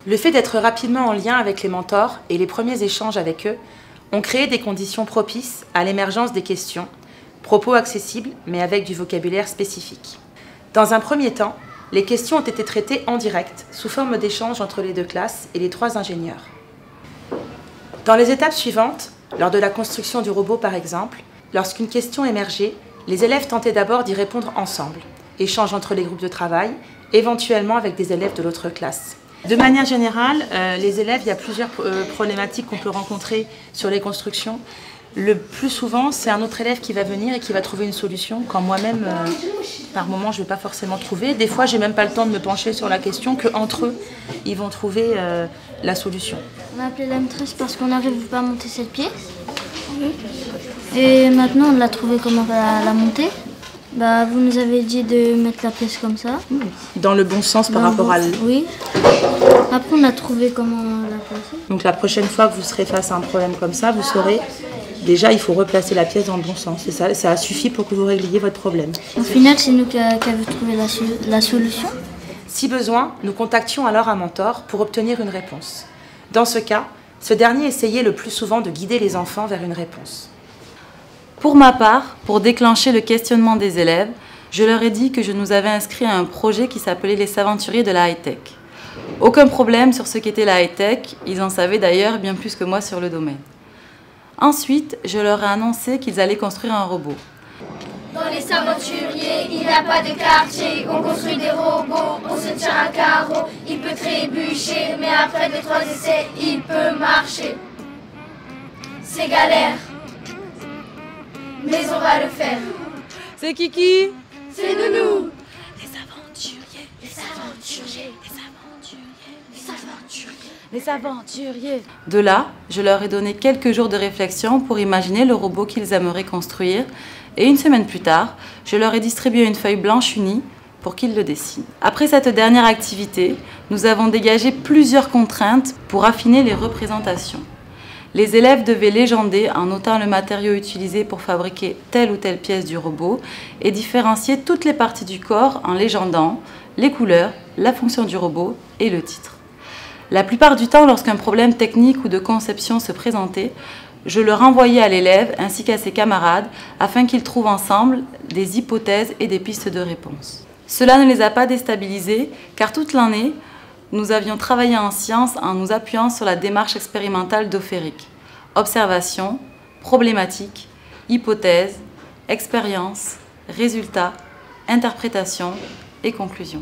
Le fait d'être rapidement en lien avec les mentors et les premiers échanges avec eux ont créé des conditions propices à l'émergence des questions, propos accessibles mais avec du vocabulaire spécifique. Dans un premier temps, les questions ont été traitées en direct, sous forme d'échange entre les deux classes et les 3 ingénieurs. Dans les étapes suivantes, lors de la construction du robot par exemple, lorsqu'une question émergeait, les élèves tentaient d'abord d'y répondre ensemble, échange entre les groupes de travail, éventuellement avec des élèves de l'autre classe. De manière générale, les élèves, il y a plusieurs problématiques qu'on peut rencontrer sur les constructions. Le plus souvent, c'est un autre élève qui va venir et qui va trouver une solution, quand moi-même, par moment, je ne vais pas forcément trouver. Des fois, je n'ai même pas le temps de me pencher sur la question, qu'entre eux, ils vont trouver la solution. On a appelé la maîtresse parce qu'on n'arrive pas à monter cette pièce. Et maintenant, on l'a trouvé comment la monter. Bah, vous nous avez dit de mettre la pièce comme ça. Dans le bon sens par rapport à... Oui. Après, on a trouvé comment la placer. Donc la prochaine fois que vous serez face à un problème comme ça, vous saurez, déjà, il faut replacer la pièce dans le bon sens. Et ça suffit pour que vous régliez votre problème. Au final, c'est nous qui avons trouvé la solution. Si besoin, nous contactions alors un mentor pour obtenir une réponse. Dans ce cas, ce dernier essayait le plus souvent de guider les enfants vers une réponse. Pour ma part, pour déclencher le questionnement des élèves, je leur ai dit que je nous avais inscrit à un projet qui s'appelait les Saventuriers de la high-tech. Aucun problème sur ce qu'était la high-tech, ils en savaient d'ailleurs bien plus que moi sur le domaine. Ensuite, je leur ai annoncé qu'ils allaient construire un robot. Dans les Saventuriers, il n'y a pas de quartier, on construit des robots, on se tient un carreau, il peut trébucher, mais après 2-3 essais, il peut marcher. C'est galère, mais on va le faire. C'est Kiki? C'est Nounou. Les aventuriers, Les aventuriers, les aventuriers, les aventuriers. les aventuriers. De là, je leur ai donné quelques jours de réflexion pour imaginer le robot qu'ils aimeraient construire. Et une semaine plus tard, je leur ai distribué une feuille blanche unie pour qu'ils le dessinent. Après cette dernière activité, nous avons dégagé plusieurs contraintes pour affiner les représentations. Les élèves devaient légender en notant le matériau utilisé pour fabriquer telle ou telle pièce du robot et différencier toutes les parties du corps en légendant les couleurs, la fonction du robot et le titre. La plupart du temps, lorsqu'un problème technique ou de conception se présentait, je le renvoyais à l'élève ainsi qu'à ses camarades afin qu'ils trouvent ensemble des hypothèses et des pistes de réponse. Cela ne les a pas déstabilisés car toute l'année, nous avions travaillé en sciences en nous appuyant sur la démarche expérimentale d'Ophéric. Observation, problématique, hypothèse, expérience, résultat, interprétation et conclusion.